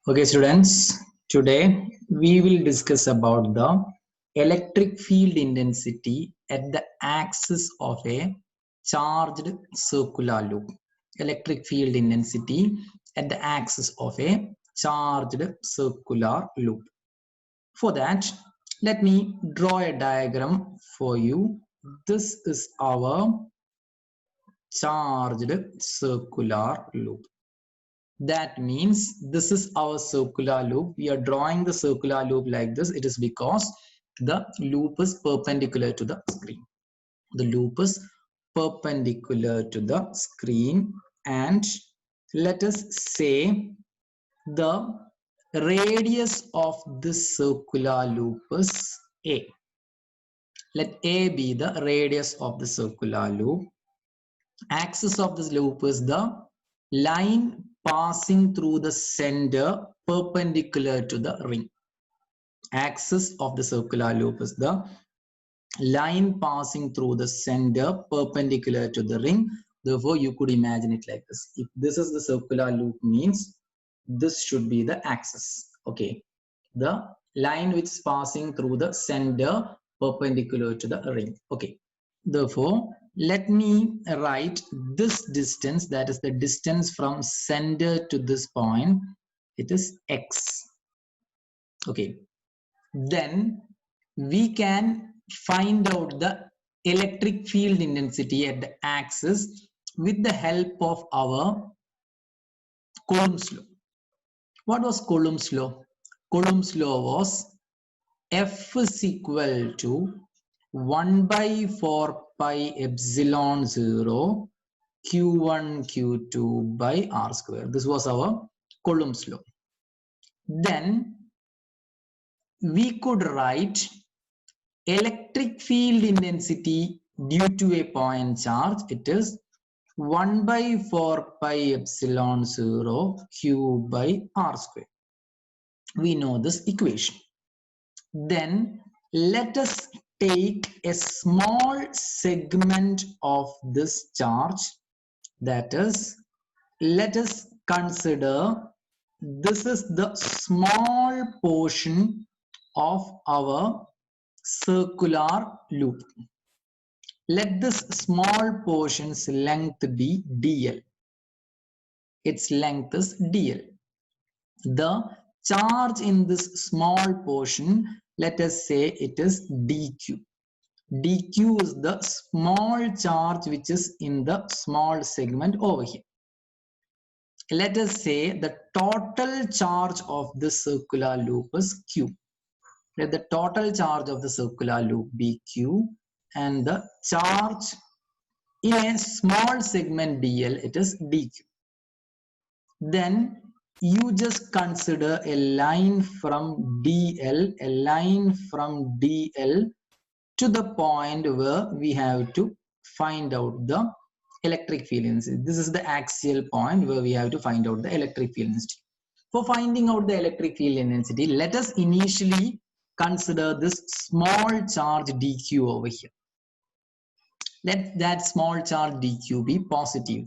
Okay, students, today we will discuss about the electric field intensity at the axis of a charged circular loop. Electric field intensity at the axis of a charged circular loop. For that, let me draw a diagram for you. This is our charged circular loop. That means this is our circular loop. We are drawing the circular loop like this. It is because the loop is perpendicular to the screen. The loop is perpendicular to the screen, and let us say the radius of this circular loop is A. Let A be the radius of the circular loop. Axis of this loop is the line passing through the center perpendicular to the ring. Axis of the circular loop is the line passing through the center perpendicular to the ring. Therefore, you could imagine it like this. If this is the circular loop, means this should be the axis. Okay, the line which is passing through the center perpendicular to the ring. Okay, therefore, let me write this distance, that is the distance from center to this point. It is x. Okay, then we can find out the electric field intensity at the axis with the help of our Coulomb's law. What was Coulomb's law? Coulomb's law was F is equal to 1 by 4 pi epsilon 0 Q1 Q2 by R square. This was our Coulomb's law. Then we could write electric field intensity due to a point charge. It is 1 by 4 pi epsilon 0 Q by R square. We know this equation. Then let us take a small segment of this charge. That is, let us consider this is the small portion of our circular loop. Let this small portion's length be dl. Its length is dl. The charge in this small portion, let us say it is dq. dq is the small charge which is in the small segment over here. Let us say the total charge of this circular loop is q. Let the total charge of the circular loop be q, and the charge in a small segment dl, it is dq. Then you just consider a line from dl, to the point where we have to find out the electric field intensity. This is the axial point where we have to find out the electric field intensity. For finding out the electric field intensity, let us initially consider this small charge dq over here. Let that small charge dq be positive.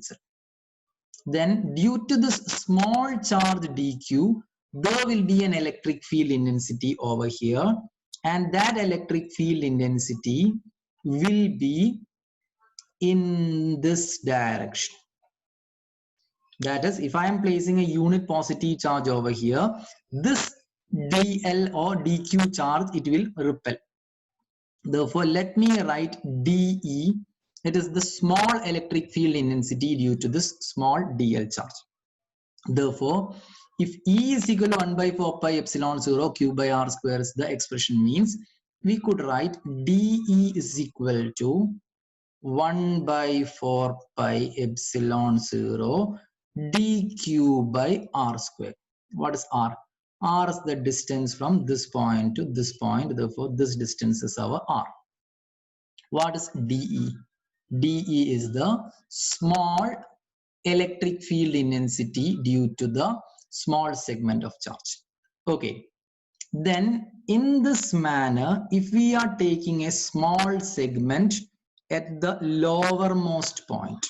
Then due to this small charge dq, there will be an electric field intensity over here, and that electric field intensity will be in this direction. That is, if I am placing a unit positive charge over here, this dl or dq charge, it will repel. Therefore, let me write dE. It is the small electric field intensity due to this small dl charge. Therefore, if E is equal to 1 by 4 pi epsilon 0 q by r square is the expression, means we could write dE is equal to 1 by 4 pi epsilon 0 dq by r square. What is r? R is the distance from this point to this point. Therefore, this distance is our r. What is dE? dE is the small electric field intensity due to the small segment of charge. Okay. Then in this manner, if we are taking a small segment at the lowermost point,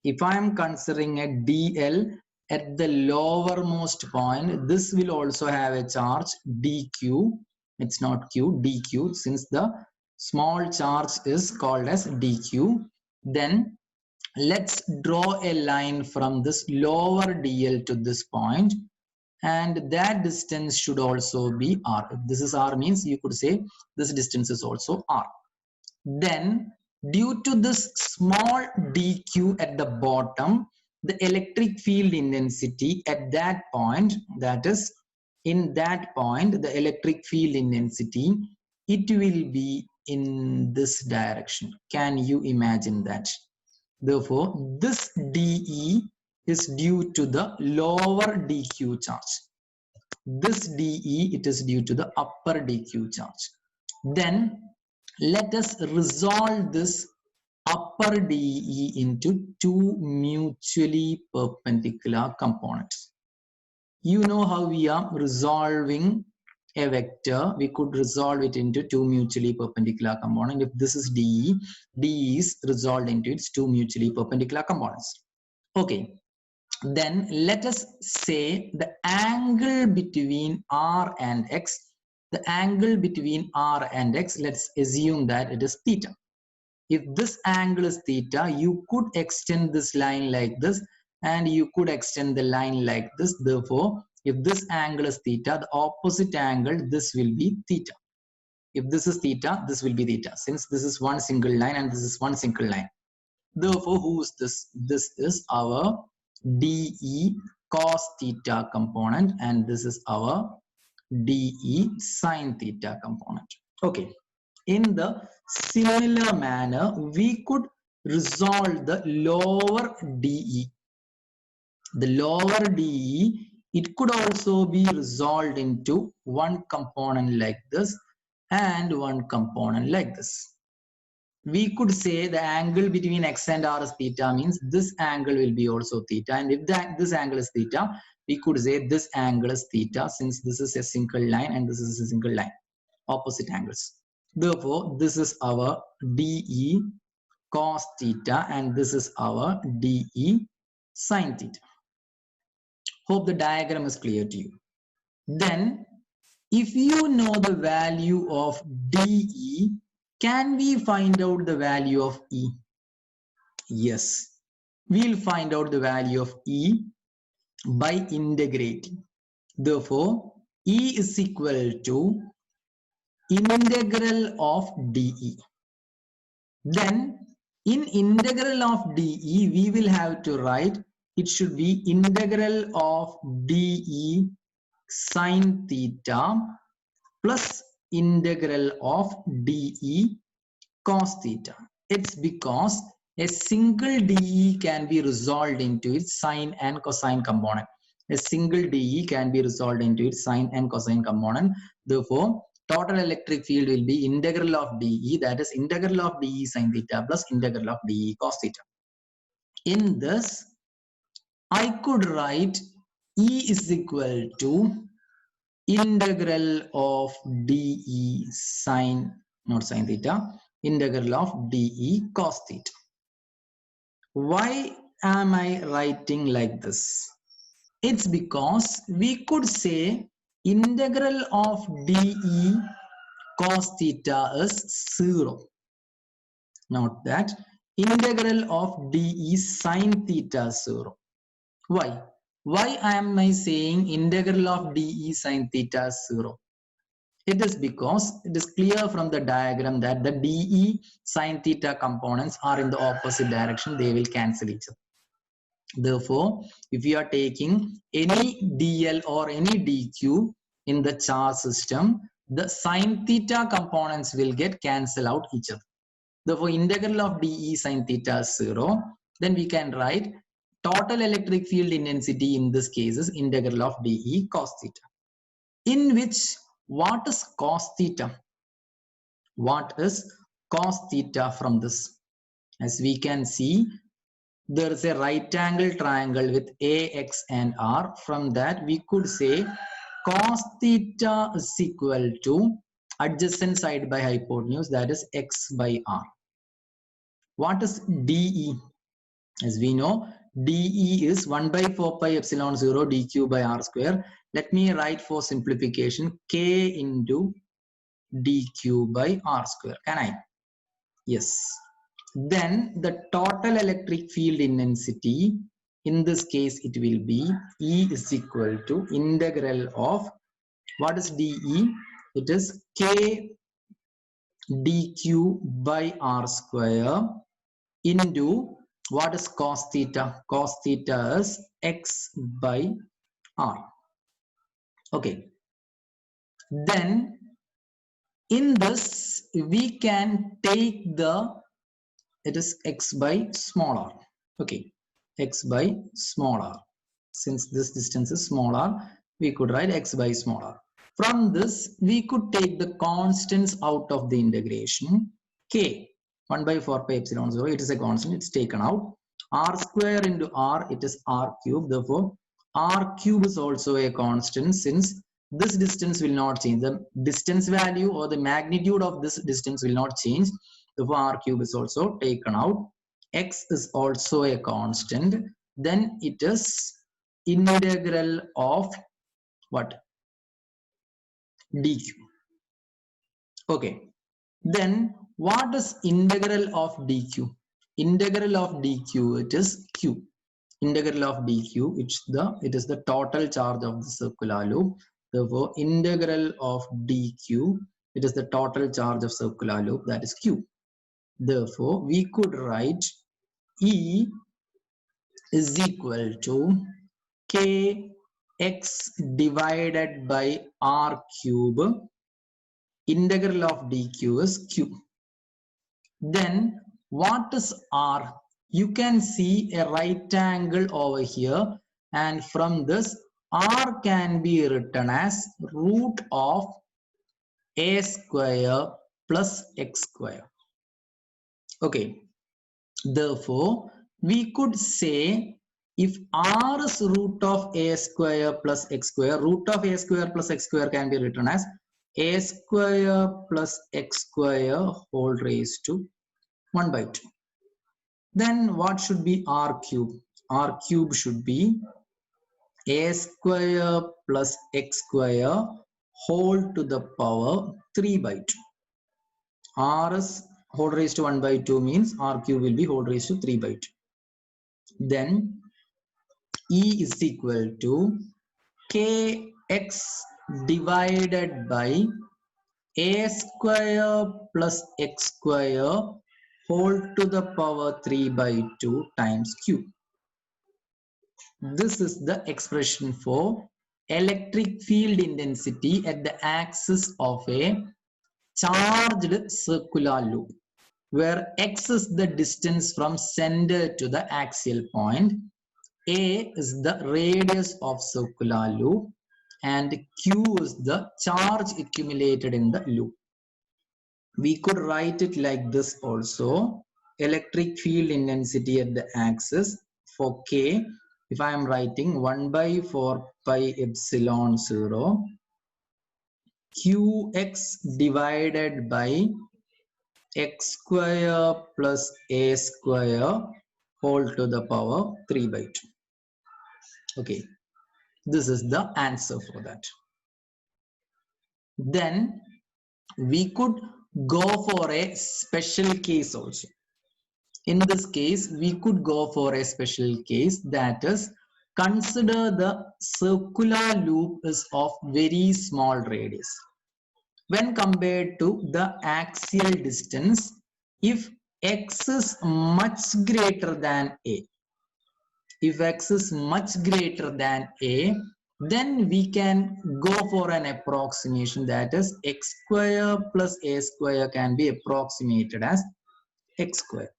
if I am considering a dl at the lowermost point, this will also have a charge dq. It's not q, dq, since the small charge is called as dq. Then let's draw a line from this lower dl to this point, and that distance should also be r. If this is r, means you could say this distance is also r. Then due to this small dq at the bottom, the electric field intensity at that point, that is in that point, the electric field intensity, it will be in this direction. Can you imagine that? Therefore, this dE is due to the lower dq charge. This dE, it is due to the upper dq charge. Then let us resolve this upper dE into two mutually perpendicular components. You know how we are resolving a vector. We could resolve it into two mutually perpendicular components. If this is dE, dE is resolved into its two mutually perpendicular components. Okay, then let us say the angle between r and x. The angle between r and x, let's assume that it is theta. If this angle is theta, you could extend this line like this, and you could extend the line like this. Therefore, if this angle is theta, the opposite angle, this will be theta. If this is theta, this will be theta, since this is one single line and this is one single line. Therefore, who is this? This is our dE cos theta component, and this is our dE sin theta component. Okay. In the similar manner, we could resolve the lower dE. The lower dE, it could also be resolved into one component like this and one component like this. We could say the angle between x and r is theta, means this angle will be also theta. And if this angle is theta, we could say this angle is theta, since this is a single line and this is a single line, opposite angles. Therefore, this is our dE cos theta, and this is our dE sin theta. Hope the diagram is clear to you. Then, if you know the value of dE, can we find out the value of E? Yes, we'll find out the value of E by integrating. Therefore, E is equal to integral of dE. Then in integral of dE, we will have to write, it should be integral of dE sin theta plus integral of dE cos theta. It's because a single dE can be resolved into its sine and cosine component. A single dE can be resolved into its sine and cosine component. Therefore, total electric field will be integral of dE, that is integral of dE sin theta plus integral of dE cos theta. In this, I could write E is equal to integral of dE sin, not sin theta, integral of dE cos theta. Why am I writing like this? It's because we could say integral of dE cos theta is 0. Note that integral of dE sin theta is 0. Why? Why am I saying integral of dE sin theta is 0? It is because it is clear from the diagram that the dE sin theta components are in the opposite direction. They will cancel each other. Therefore, if you are taking any dl or any dq in the charge system, the sin theta components will get cancelled out each other. Therefore, integral of dE sin theta is 0. Then we can write total electric field intensity in this case is integral of dE cos theta. In which, what is cos theta? What is cos theta from this? As we can see, there is a right angle triangle with AX and R. From that, we could say cos theta is equal to adjacent side by hypotenuse, that is X by R. What is dE? As we know, dE is 1 by 4 pi epsilon 0 dq by r square. Let me write for simplification k into dq by r square. Can I? Yes. Then the total electric field intensity, in this case it will be E is equal to integral of, what is dE? It is k dq by r square into, what is cos theta? Cos theta is x by r. Okay. Then in this we can take the, it is x by small r. Okay, x by small r. Since this distance is small r, we could write x by small r. From this, we could take the constants out of the integration. K, 1 by 4 pi epsilon 0, it is a constant, it's taken out. R square into r, it is r cube. Therefore, r cube is also a constant, since this distance will not change. The distance value or the magnitude of this distance will not change. Therefore, r cube is also taken out. X is also a constant. Then it is integral of what? dq. Okay. Then what is integral of dq? Integral of dq, it is q. Integral of dq, it is the total charge of the circular loop. Therefore, integral of dq, it is the total charge of circular loop, that is q. Therefore, we could write E is equal to kx divided by r cube. Integral of dq is q. Then what is r? You can see a right angle over here, and from this r can be written as root of a square plus x square. Okay. Therefore, we could say if r is root of a square plus x square, root of a square plus x square can be written as a square plus x square whole raised to 1 by 2. Then what should be r cube? R cube should be a square plus x square whole to the power 3 by 2. R is whole raised to 1 by 2 means r cube will be whole raised to 3 by 2. Then E is equal to kx divided by a square plus x square whole to the power 3 by 2 times q. This is the expression for electric field intensity at the axis of a charged circular loop, where x is the distance from center to the axial point, a is the radius of circular loop, and q is the charge accumulated in the loop. We could write it like this also. Electric field intensity at the axis for k, if I am writing 1 by 4 pi epsilon 0 qx divided by x square plus a square whole to the power 3 by 2. Okay, this is the answer for that. Then we could go for a special case also. In this case, we could go for a special case, that is, consider the circular loop is of very small radius. When compared to the axial distance, if x is much greater than a, if x is much greater than a, then we can go for an approximation, that is x square plus a square can be approximated as x square.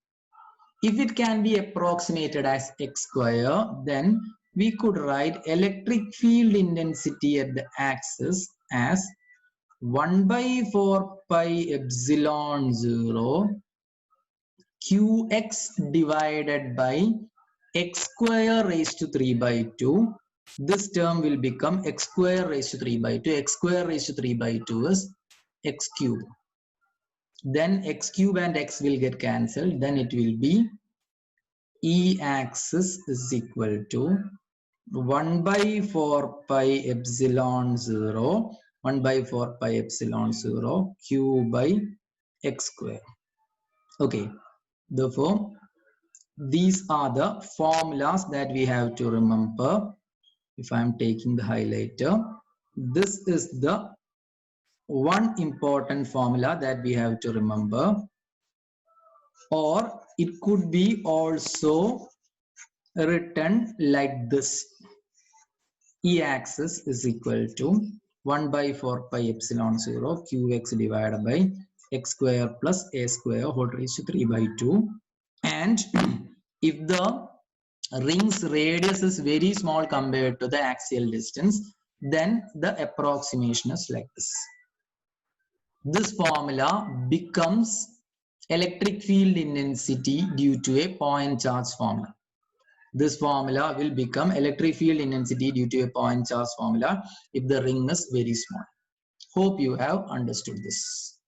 If it can be approximated as x square, then we could write electric field intensity at the axis as 1 by 4 pi epsilon 0 qx divided by x square raised to 3 by 2. This term will become x square raised to 3 by 2. X square raised to 3 by 2 is x cube. Then x cube and x will get cancelled. Then it will be E axis is equal to 1 by 4 pi epsilon 0, 1 by 4 pi epsilon 0 q by x square. Okay, therefore, these are the formulas that we have to remember. If I am taking the highlighter, this is the one important formula that we have to remember, or it could be also written like this. E axis is equal to 1 by 4 pi epsilon 0 qx divided by x square plus a square whole raised to 3 by 2. And if the ring's radius is very small compared to the axial distance, then the approximation is like this. This formula becomes electric field intensity due to a point charge formula. This formula will become electric field intensity due to a point charge formula if the ring is very small. Hope you have understood this.